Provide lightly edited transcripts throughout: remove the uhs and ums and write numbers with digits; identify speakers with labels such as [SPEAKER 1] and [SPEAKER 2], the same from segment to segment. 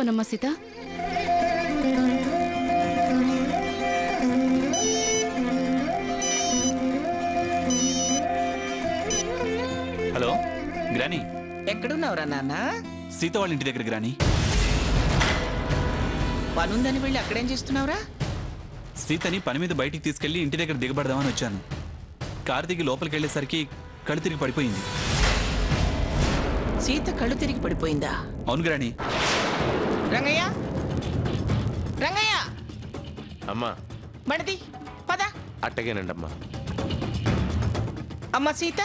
[SPEAKER 1] కూర్చోవనమ్మా Sita.
[SPEAKER 2] Hello granny,
[SPEAKER 3] ఎక్కడున్నావురా నాన్న?
[SPEAKER 2] సీత వాళ్ళ ఇంటి దగ్గర గ్రానీ.
[SPEAKER 3] పనుందని వెళ్ళి అక్కడేం చేస్తున్నావురా?
[SPEAKER 2] సీతని పని మీద బయటికి తీసుకెళ్లి ఇంటి దగ్గర దిగబడదామని వచ్చాను. కారు దిగి లోపలికి వెళ్లేసరికి కళ్ళు తిరిగి పడిపోయింది.
[SPEAKER 3] సీత కళ్ళు తిరిగి పడిపోయిందా?
[SPEAKER 2] అవును గ్రానీ.
[SPEAKER 3] రంగయ్య, రంగయ్య
[SPEAKER 4] అమ్మా,
[SPEAKER 3] మడిది పద.
[SPEAKER 4] అట్టగేనండి అమ్మా.
[SPEAKER 3] అమ్మ సీత,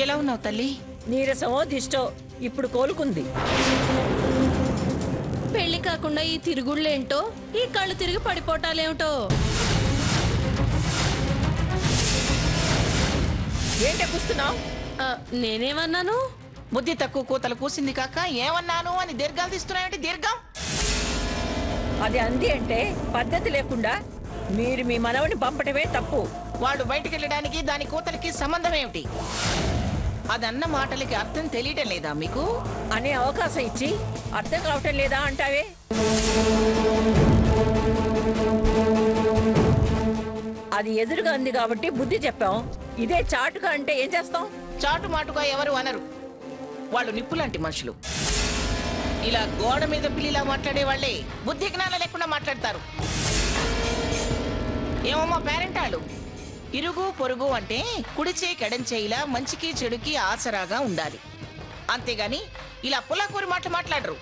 [SPEAKER 3] ఎలా ఉన్నావు తల్లి?
[SPEAKER 5] నీరసమో దిష్టో ఇప్పుడు కోలుకుంది.
[SPEAKER 1] పెళ్లి కాకుండా ఈ తిరుగుళ్ళేంటో, ఈ కళ్ళు తిరిగి పడిపోవటాలేమిటో.
[SPEAKER 5] ఏంటే కూస్తున్నావు?
[SPEAKER 1] నేనేమన్నాను?
[SPEAKER 3] బుద్ధి తక్కువ కూతలు కూసింది కాక ఏమన్నాను అని దీర్ఘాలు తీస్తున్నాయంటే దీర్ఘం.
[SPEAKER 5] అది అంది అంటే పద్ధతి లేకుండా మీరు మీ మనవని పంపటమే తప్పు.
[SPEAKER 3] వాడు బయటికి వెళ్ళడానికి దాని కూతలకి సంబంధం ఏమిటి? అదన్న మాటలకి అర్థం తెలియటం లేదా మీకు?
[SPEAKER 5] అనే అవకాశం ఇచ్చి అర్థం కావటం లేదా అంటావే? అది ఎదురుగా అంది కాబట్టి బుద్ధి చెప్పాం. ఇదే చాటుగా అంటే ఏం చేస్తాం?
[SPEAKER 3] చాటు మాటుగా ఎవరు అనరు. వాళ్ళు నిప్పులాంటి మనుషులు. ఇలా గోడ మీద పిల్లిలా మాట్లాడే వాళ్ళే బుద్ధి జ్ఞానం లేకుండా మాట్లాడతారు. ఏమమ్మా పేరెంటాళ్ళు, ఇరుగు పొరుగు అంటే కుడిచే కడంచేయిలా మంచికి చెడుకి ఆసరాగా ఉండాలి. అంతేగాని ఇలా పుల్లకూరి మాట్లాడరు.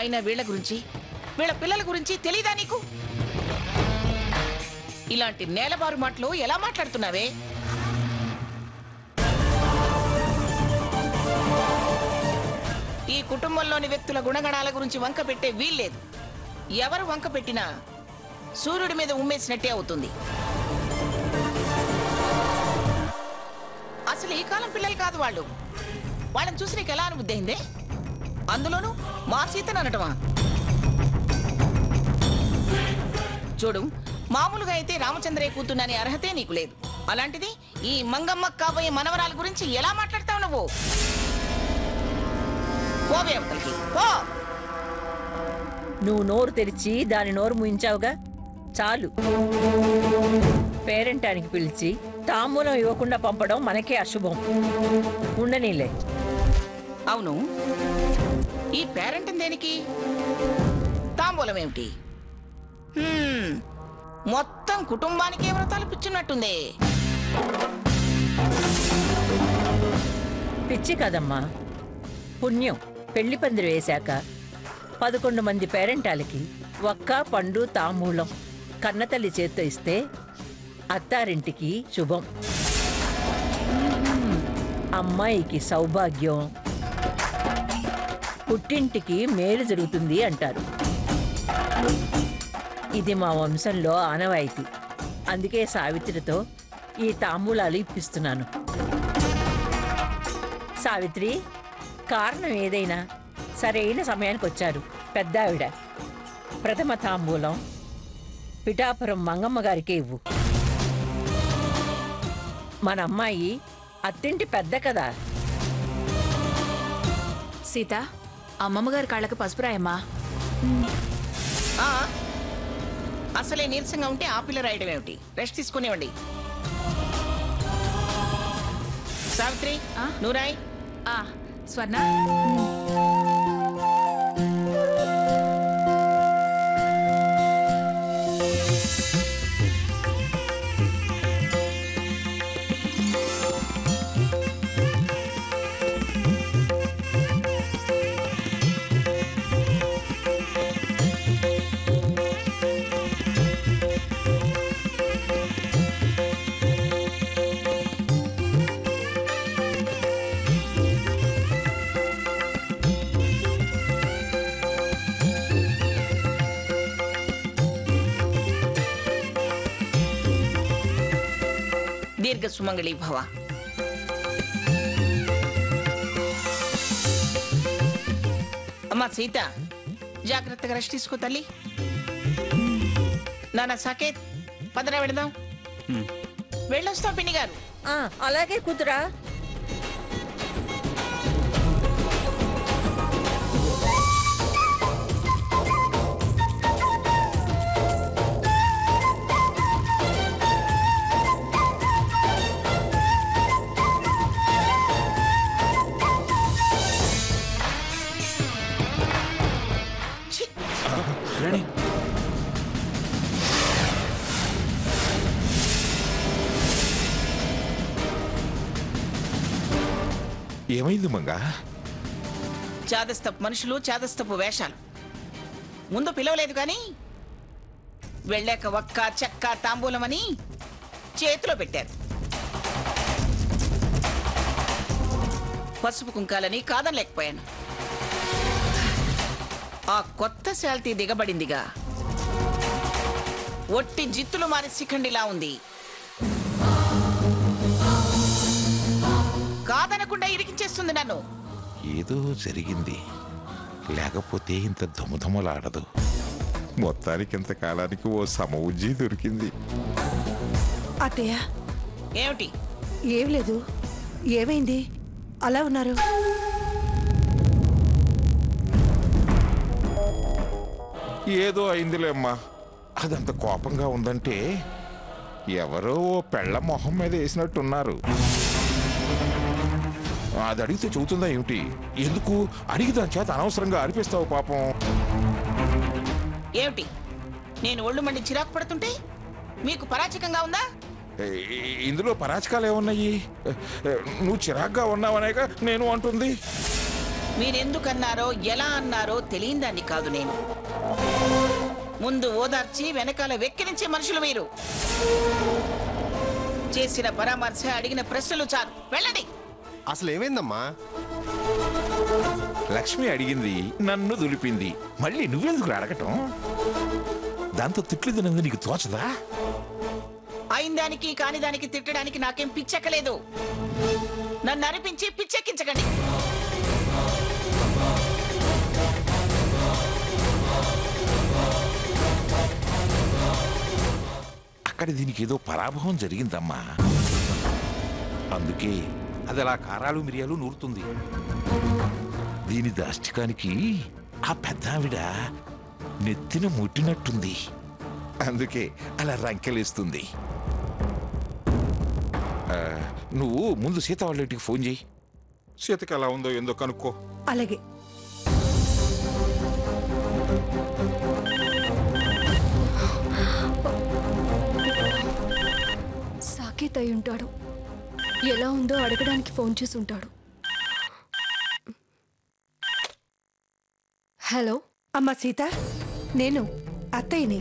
[SPEAKER 3] అయినా వీళ్ళ గురించి, వీళ్ళ పిల్లల గురించి తెలీదా నీకు? ఇలాంటి నేలబారు మాటలు ఎలా మాట్లాడుతున్నావే? ఈ కుటుంబంలోని వ్యక్తుల గుణగణాల గురించి వంక పెట్టే వీల్లేదు. ఎవరు వంక పెట్టినా సూర్యుడి మీద ఉమ్మేసినట్టే అవుతుంది. అసలు ఈ కాలం పిల్లలు కాదు వాళ్ళు. వాళ్ళని చూసి నీకు ఎలా అనుబుద్ధి అయిందే? అందులోనూ మా సీతను అనటమా? చూడు, మామూలుగా అయితే రామచంద్రయ్య కూతున్ననే అర్హతే నీకు లేదు. అలాంటిది ఈ మంగమ్మ కాబోయే మనవరాల గురించి ఎలా మాట్లాడతావు నువ్వు? పోవే అవతలికి పో.
[SPEAKER 5] నువ్వు నోరు తెరిచి దాని నోరు ముయించావుగా, చాలు. పేరెంటానికి పిలిచి తాంబూలం ఇవ్వకుండా పంపడం మనకే అశుభం. ఉండనీలే.
[SPEAKER 3] అవును, ఈ పేరెంట్ దేనికి? తాంబూలం ఏమిటి? మొత్తం కుటుంబానికి వ్రతాలు పిచ్చినట్టుందే.
[SPEAKER 5] పిచ్చి కదమ్మా, పుణ్యం. పెళ్లి పందిరి వేశాక 11 మంది పేరెంటాలకి ఒక్క పండు తాంబూలం కన్నతల్లి చేత్తో ఇస్తే అత్తారింటికి శుభం. అమ్మాయికి సౌభాగ్యం, పుట్టింటికి మేలు జరుగుతుంది అంటారు. ఇది మా వంశంలో ఆనవాయితీ. అందుకే సావిత్రితో ఈ తాంబూలాలు ఇప్పిస్తున్నాను. సావిత్రి, కారణం ఏదైనా సరైన సమయానికి వచ్చారు. పెద్ద ఆవిడ ప్రథమ తాంబూలం పిఠాపురం మంగమ్మ గారికే ఇవ్వు. మన అమ్మాయి అత్తింటి పెద్ద కదా.
[SPEAKER 1] సీత, అమ్మమ్మగారి కాళ్ళకి పసుపు రాయమ్మా.
[SPEAKER 3] అసలే నీరసంగా ఉంటే ఆ పిల్ల రాయడం ఏమిటి? రెస్ట్ తీసుకునేవ్వండి. సావిత్రి, నువ్వు రాయి.
[SPEAKER 1] స్వర్ణ,
[SPEAKER 3] దీర్ఘ సుమంగళి భవ. అమ్మా సీత, జాగ్రత్తగా రెస్ట్ తీసుకో తల్లి. నాన్న సాకేత్, పదరా వెళదాం. వెళ్ళొస్తాం పిన్ని గారు.
[SPEAKER 5] అలాగే కూతురా.
[SPEAKER 2] రాణి
[SPEAKER 6] ఏమైంది మంగా?
[SPEAKER 3] చాదస్తపు మనుషులు, చాదస్తపు వేషాలు. ముందు పిలవలేదు కానీ వెళ్ళాక ఒక్క చెక్క తాంబూలమని చేతిలో పెట్టారు. పసుపు కుంకాలని కాదనలేకపోయాను. ఆ కొత్త శాల్తీ దిగబడిందిగా, ఒట్టి జిత్తులు మారి శిఖండిలా ఉంది. కాదనకుండా ఇరికించేస్తుంది నన్ను.
[SPEAKER 6] ఏదో జరిగింది, లేకపోతే ఇంత ధుమధుమలాడదు. మొత్తానికి ఇంతకాలానికి ఓ సమవుజ్జి దొరికింది.
[SPEAKER 7] అత్తయ్య,
[SPEAKER 3] ఏమిటి?
[SPEAKER 7] ఏం లేదు. ఏమైంది అలా ఉన్నారు?
[SPEAKER 6] ఏదో అయిందిలే అమ్మా. అదంత కోపంగా ఉందంటే ఎవరో ఓ పెళ్ళ మొహం మీద వేసినట్టున్నారు. అది అడిగితే చెబుతుందా ఏమిటి? ఎందుకు అడిగి దాని చేత అనవసరంగా అనిపిస్తావు పాపం.
[SPEAKER 3] ఏమిటి? నేను ఒళ్ళు మండి చిరాకు పడుతుంటే మీకు పరాచకంగా ఉందా?
[SPEAKER 6] ఇందులో పరాచకాలు ఏమున్నాయి? నువ్వు చిరాగ్గా ఉన్నావనేగా నేను అంటుంది.
[SPEAKER 3] మీరెందుకన్నారో ఎలా అన్నారో తెలియందాన్ని కాదు నేను. ముందు ఓదార్చి వెనకాల వెక్కిరించే మనుషులు మీరు. చేసిన పరామర్శ, అడిగిన ప్రశ్నలు చాలు, వెళ్ళండి.
[SPEAKER 8] అసలు ఏమైందమ్మా?
[SPEAKER 6] లక్ష్మి అడిగింది, నన్ను దులిపింది. మళ్ళీ నువ్వెందుకు అడగటం? దాంతో తిట్లు తినంది నీకు తోచదా?
[SPEAKER 3] అయిందానికి కాని దానికి తిట్టడానికి నాకేం పిచ్చెక్కలేదు. నన్ను అనిపించి పిచ్చెక్కించకండి.
[SPEAKER 6] అక్కడ దీనికి ఏదో పరాభవం జరిగిందమ్మా. అందుకే అది అలా కారాలు మిరియాలు నూరుతుంది. దీని దాష్టికానికి ఆ పెద్దావిడ నెత్తిన ముట్టినట్టుంది. అందుకే అలా రంకెలేస్తుంది. నువ్వు ముందు సీత వాళ్ళ ఇంటికి ఫోన్ చేయి. సీతకి ఎలా ఉందో ఏందో కనుక్కో.
[SPEAKER 7] అలాగే.
[SPEAKER 9] సాకేత్ అయి ఉంటాడు. ఎలా ఉందో అడగడానికి ఫోన్ చేసి ఉంటాడు. హలో
[SPEAKER 7] అమ్మా సీత, నేను అత్తయ్యని.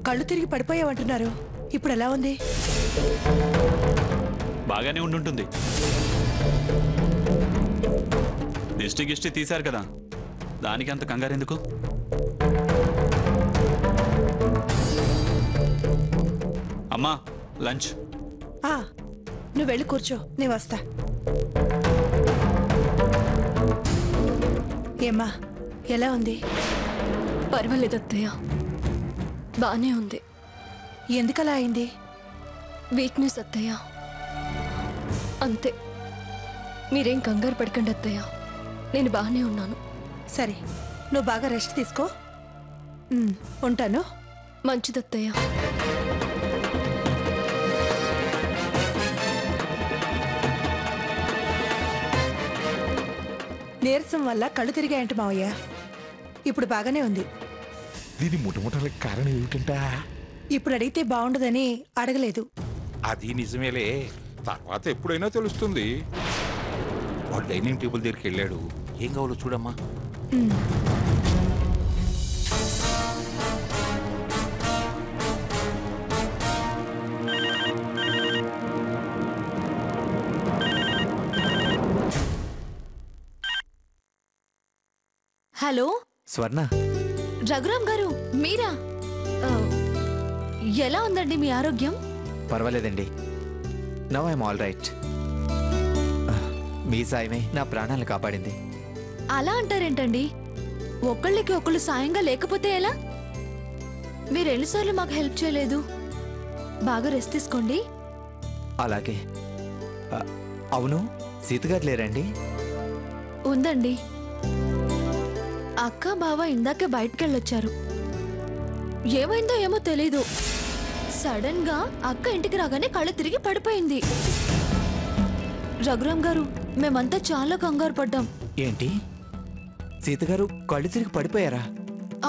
[SPEAKER 7] కళ్ళు తిరిగి పడిపోయావంటున్నారు. ఇప్పుడు ఎలా ఉంది?
[SPEAKER 2] బాగానే ఉండుంటుంది. దిష్టి గిష్టి తీశారు కదా, దానికి అంత కంగారెందుకు? అమ్మా, లంచ్.
[SPEAKER 7] నువ్వు వెళ్ళి కూర్చో, నేను వస్తా. ఏమ్మా, ఎలా ఉంది?
[SPEAKER 9] పర్వాలేదు అత్తయ్య, బానే ఉంది.
[SPEAKER 7] ఎందుకలా అయింది?
[SPEAKER 9] వీక్నెస్ అత్తయ్య, అంతే. మీరేం కంగారు పడకండి అత్తయ్య, నేను బాగానే ఉన్నాను.
[SPEAKER 7] సరే, నువ్వు బాగా రెస్ట్ తీసుకో. ఉంటాను.
[SPEAKER 9] మంచిదత్తయ్య.
[SPEAKER 7] నీరసం వల్ల కళ్ళు తిరిగాయంట మావయ్య. ఇప్పుడు బాగానే ఉంది.
[SPEAKER 6] దీని ముఠముఠలకు కారణం ఏమిటంట?
[SPEAKER 7] ఇప్పుడు అడిగితే బాగుండదని అడగలేదు.
[SPEAKER 6] అది నిజమేలే, తర్వాత ఎప్పుడైనా తెలుస్తుంది. వాడు డైనింగ్ టేబుల్ దగ్గరికి వెళ్ళాడు. ఏం కావాలో చూడమ్మా.
[SPEAKER 1] హలో
[SPEAKER 10] స్వర్ణ.
[SPEAKER 1] రఘురామ్ గారు, మీరా? ఎలా ఉందండి మీ ఆరోగ్యం?
[SPEAKER 10] పర్వాలేదండి. Now I'm all right. మీ సాయమే నా ప్రాణాలను కాపాడింది.
[SPEAKER 1] అలా అంటారేంటండి? ఒకళ్ళకి ఒకళ్ళు సాయంగా లేకపోతే ఎలా? మీరు ఎన్నిసార్లు మాకు హెల్ప్ చేయలేదు?
[SPEAKER 9] బాగా రెస్ట్ తీసుకోండి.
[SPEAKER 10] అలాగే. అవును, సీతగారు లేరండి?
[SPEAKER 9] ఉందండి. అక్క బావ ఇందాకే బయటకెళ్ళొచ్చారు. ఏమైందో ఏమో తెలీదు, సడన్ గా అక్క ఇంటికి రాగానే కళ్ళు తిరిగి పడిపోయింది. రఘురామ్ గారు, మేమంతా చాలా కంగారు పడ్డాం.
[SPEAKER 10] ఏంటి, సీతగారు కళ్ళు తిరిగి పడిపోయారా?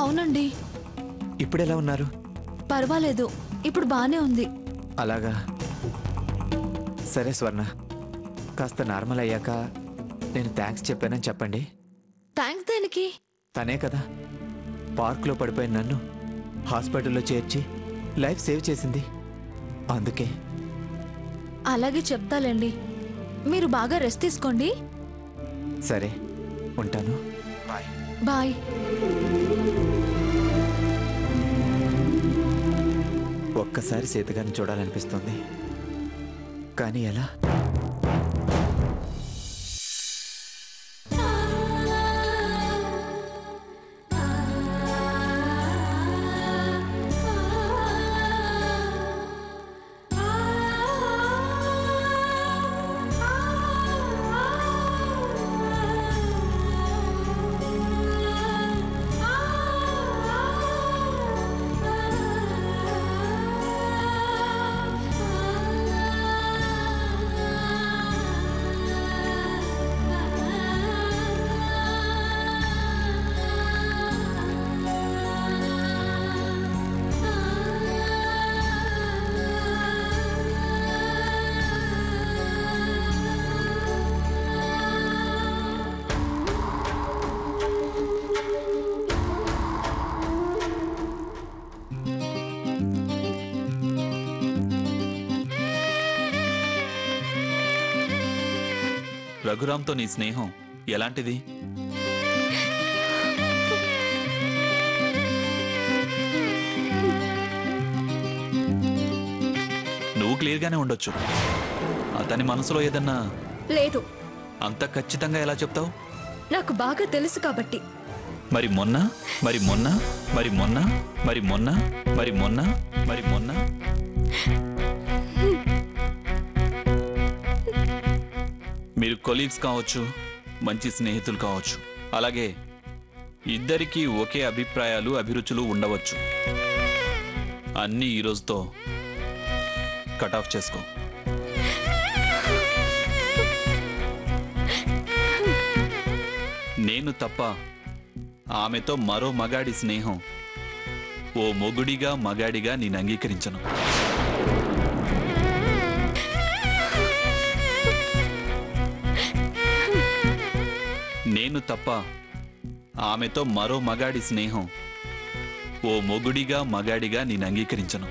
[SPEAKER 9] అవునండి.
[SPEAKER 10] ఇప్పుడెలా ఉన్నారు?
[SPEAKER 9] పర్వాలేదు, ఇప్పుడు బానే ఉంది.
[SPEAKER 10] అలాగా. సరే స్వర్ణ, కాస్త నార్మల్ అయ్యాక నేను థ్యాంక్స్ చెప్పానని చెప్పండి.
[SPEAKER 9] థ్యాంక్స్ దేనికి?
[SPEAKER 10] తనే కదా పార్క్లో పడిపోయిన నన్ను హాస్పిటల్లో చేర్చి లైఫ్ సేవ్ చేసింది, అందుకే.
[SPEAKER 9] అలాగే చెప్తాలేండి. మీరు బాగా రెస్ట్ తీసుకోండి.
[SPEAKER 10] సరే, ఉంటాను. బాయ్.
[SPEAKER 9] బాయ్.
[SPEAKER 10] ఒక్కసారి సీతగారిని చూడాలనిపిస్తుంది, కానీ ఎలా?
[SPEAKER 2] రఘురామ్తో నీ స్నేహం ఎలాంటిది? నువ్వు క్లియర్గానే ఉండొచ్చు, అతని మనసులో ఏదన్నా
[SPEAKER 9] లేదు.
[SPEAKER 2] అంత ఖచ్చితంగా ఎలా చెప్తావు?
[SPEAKER 9] నాకు బాగా తెలుసు కాబట్టి.
[SPEAKER 2] మరి మొన్న మరి మొన్న మరి మొన్న మరి మొన్న మరి మొన్న మరి మొన్న మీరు కొలీగ్స్ కావచ్చు, మంచి స్నేహితులు కావచ్చు, అలాగే ఇద్దరికీ ఒకే అభిప్రాయాలు అభిరుచులు ఉండవచ్చు. అన్నీ ఈ రోజుతో కట్ ఆఫ్ చేసుకో. నేను తప్ప ఆమెతో మరో మగాడి స్నేహం ఓ మొగుడిగా మగాడిగా నేను అంగీకరించను. నేను తప్ప ఆమెతో మరో మగాడి స్నేహం ఓ మొగుడిగా మగాడిగా నేను అంగీకరించను.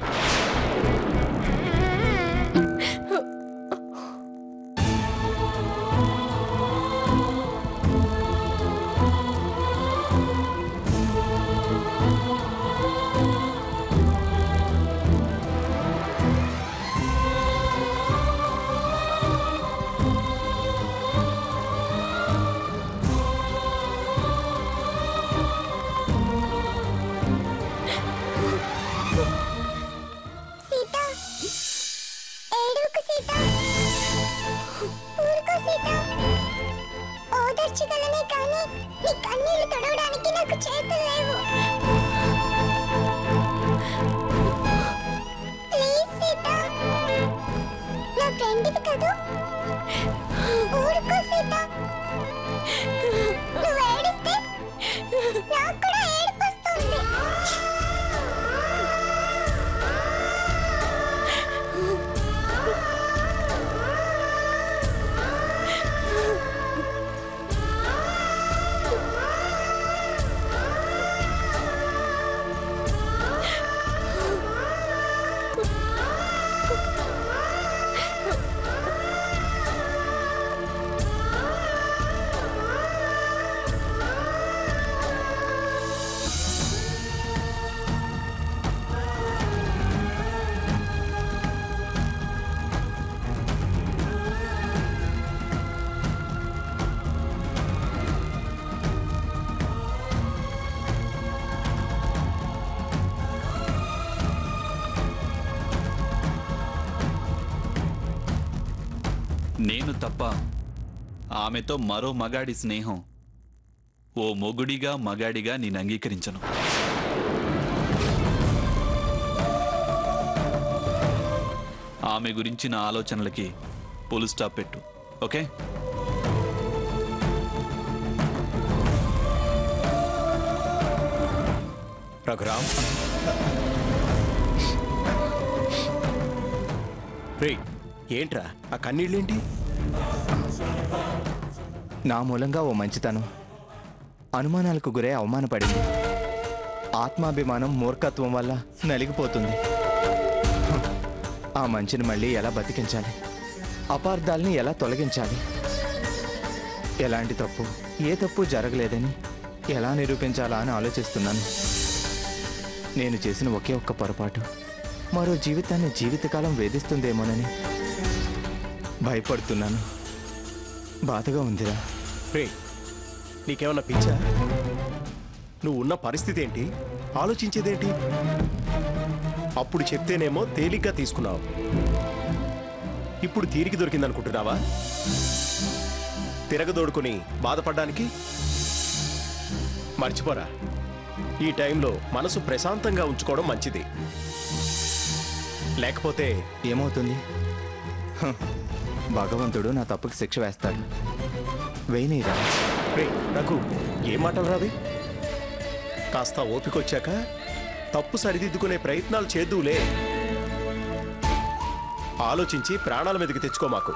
[SPEAKER 2] నేను తప్ప ఆమెతో మరో మగాడి స్నేహం ఓ మొగుడిగా మగాడిగా నేను అంగీకరించను. ఆమె గురించిన ఆలోచనలకి ఫుల్ స్టాప్ పెట్టు. ఓకే?
[SPEAKER 8] రఘురామ్, రే ఏంట్రా ఆ కన్నీళ్ళేంటి?
[SPEAKER 10] నా మూలంగా ఓ మంచితనం అనుమానాలకు గురై అవమానపడింది. ఆత్మాభిమానం మూర్ఖత్వం వల్ల నలిగిపోతుంది. ఆ మంచిని మళ్ళీ ఎలా బతికించాలి? అపార్థాల్ని ఎలా తొలగించాలి? ఎలాంటి తప్పు, ఏ తప్పు జరగలేదని ఎలా నిరూపించాలా అని ఆలోచిస్తున్నాను. నేను చేసిన ఒకే ఒక్క పొరపాటు మరో జీవితాన్ని జీవితకాలం వేధిస్తుందేమోనని భయపడుతున్నాను. బాధగా ఉందిరా.
[SPEAKER 8] రే నీకేమన్నా పిచ్చా? నువ్వు ఉన్న పరిస్థితి ఏంటి? ఆలోచించేదేంటి? అప్పుడు చెప్తేనేమో తేలిగ్గా తీసుకున్నావు, ఇప్పుడు తీరిక దొరికిందనుకుంటున్నావా తిరగదోడుకుని బాధపడ్డానికి? మర్చిపోరా, ఈ టైంలో మనసు ప్రశాంతంగా ఉంచుకోవడం మంచిది. లేకపోతే
[SPEAKER 10] ఏమవుతుంది? భగవంతుడు నా తప్పుకి శిక్ష వేస్తాడు. వేయనీరా.
[SPEAKER 8] రే నాకు ఏం మాటలు రావి? కాస్త ఓపికొచ్చాక తప్పు సరిదిద్దుకునే ప్రయత్నాలు చేద్దులే. ఆలోచించి ప్రాణాల మీదకి తెచ్చుకో మాకు.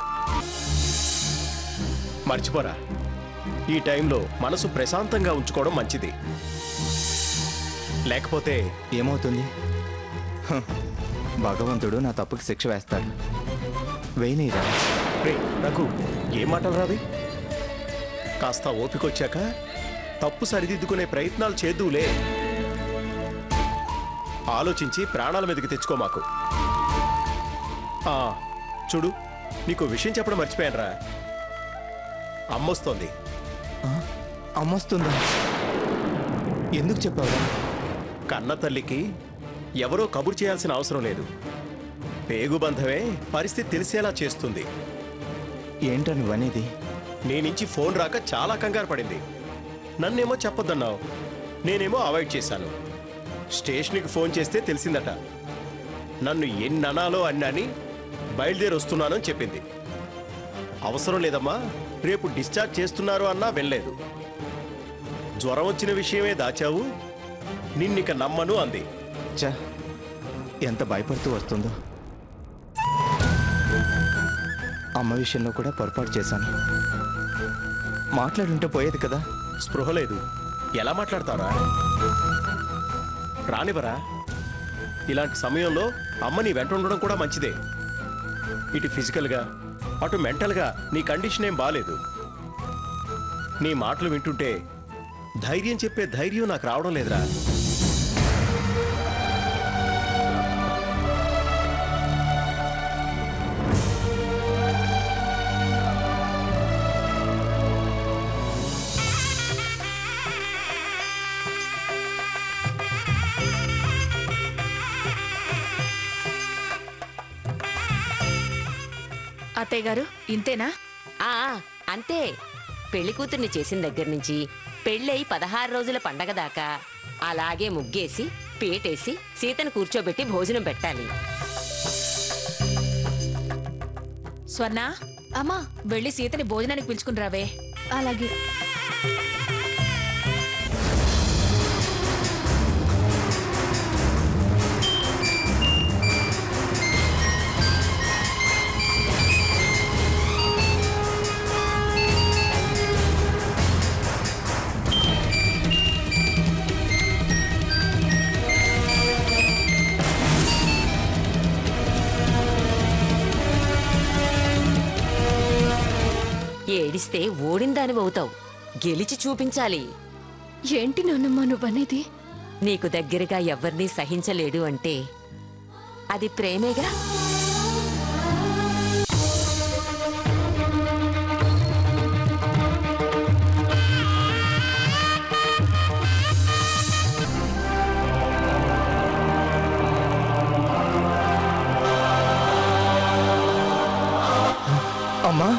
[SPEAKER 8] మర్చిపోరా, ఈ టైంలో మనసు ప్రశాంతంగా ఉంచుకోవడం మంచిది. లేకపోతే
[SPEAKER 10] ఏమవుతుంది? భగవంతుడు నా తప్పుకి శిక్ష వేస్తాడు. వేయనీరా.
[SPEAKER 8] రే నాకు ఏం మాటలు రావి? కాస్త ఓపికొచ్చాక తప్పు సరిదిద్దుకునే ప్రయత్నాలు చేద్దులే. ఆలోచించి ప్రాణాల మీదకి తెచ్చుకో మాకు. చూడు, నీకు విషయం చెప్పడం మర్చిపోయానురా. అమ్మొస్తోంది.
[SPEAKER 10] అమ్మొస్తుందా? ఎందుకు చెప్పావురా?
[SPEAKER 8] కన్న తల్లికి ఎవరో కబురు చేయాల్సిన అవసరం లేదు. పేగుబంధమే పరిస్థితి తెలిసేలా చేస్తుంది.
[SPEAKER 10] ఏంటో నువ్వనేది?
[SPEAKER 8] నీ నుంచి ఫోన్ రాక చాలా కంగారు పడింది. నన్నేమో చెప్పొద్దన్నావు, నేనేమో అవాయిడ్ చేశాను. స్టేషన్కి ఫోన్ చేస్తే తెలిసిందట. నన్ను ఎన్ననాలో అన్నాని బయలుదేరి వస్తున్నానని చెప్పింది. అవసరం లేదమ్మా, రేపు డిశ్చార్జ్ చేస్తున్నారు అన్నా వెళ్ళలేదు. జ్వరం వచ్చిన విషయమే దాచావు, నిన్నిక నమ్మను అంది.
[SPEAKER 10] చా, ఎంత భయపడుతూ వస్తుందో. అమ్మ విషయంలో కూడా పొరపాటు చేశాను. మాట్లాడుంటే పోయేది కదా.
[SPEAKER 8] స్పృహ లేదు, ఎలా మాట్లాడతారా? రానివరా. ఇలాంటి సమయంలో అమ్మ నీ వెంట ఉండడం కూడా మంచిదే. ఇటు ఫిజికల్గా అటు మెంటల్గా నీ కండిషన్ ఏం బాలేదు. నీ మాటలు వింటుంటే ధైర్యం చెప్పే ధైర్యం నాకు రావడం లేదురా.
[SPEAKER 11] అత్తయ్య గారు ఇంతేనా?
[SPEAKER 12] అంతే. పెళ్లి కూతుర్ని చేసిన దగ్గర నుంచి పెళ్ళై 16 రోజుల పండగ దాకా అలాగే ముగ్గేసి పీటేసి సీతను కూర్చోబెట్టి భోజనం పెట్టాలి.
[SPEAKER 11] స్వర్ణ,
[SPEAKER 9] అమ్మా,
[SPEAKER 11] వెళ్ళి సీతని భోజనానికి పిలుచుకుని రావే.
[SPEAKER 9] అలాగే.
[SPEAKER 12] ఏడిస్తే ఓడిందాని అవుతావు, గెలిచి చూపించాలి.
[SPEAKER 9] ఏంటి నాన్నమ్మ నువ్వనేది?
[SPEAKER 12] నీకు దగ్గరగా ఎవరినీ సహించలేడు అంటే అది ప్రేమేగా.
[SPEAKER 10] అమ్మా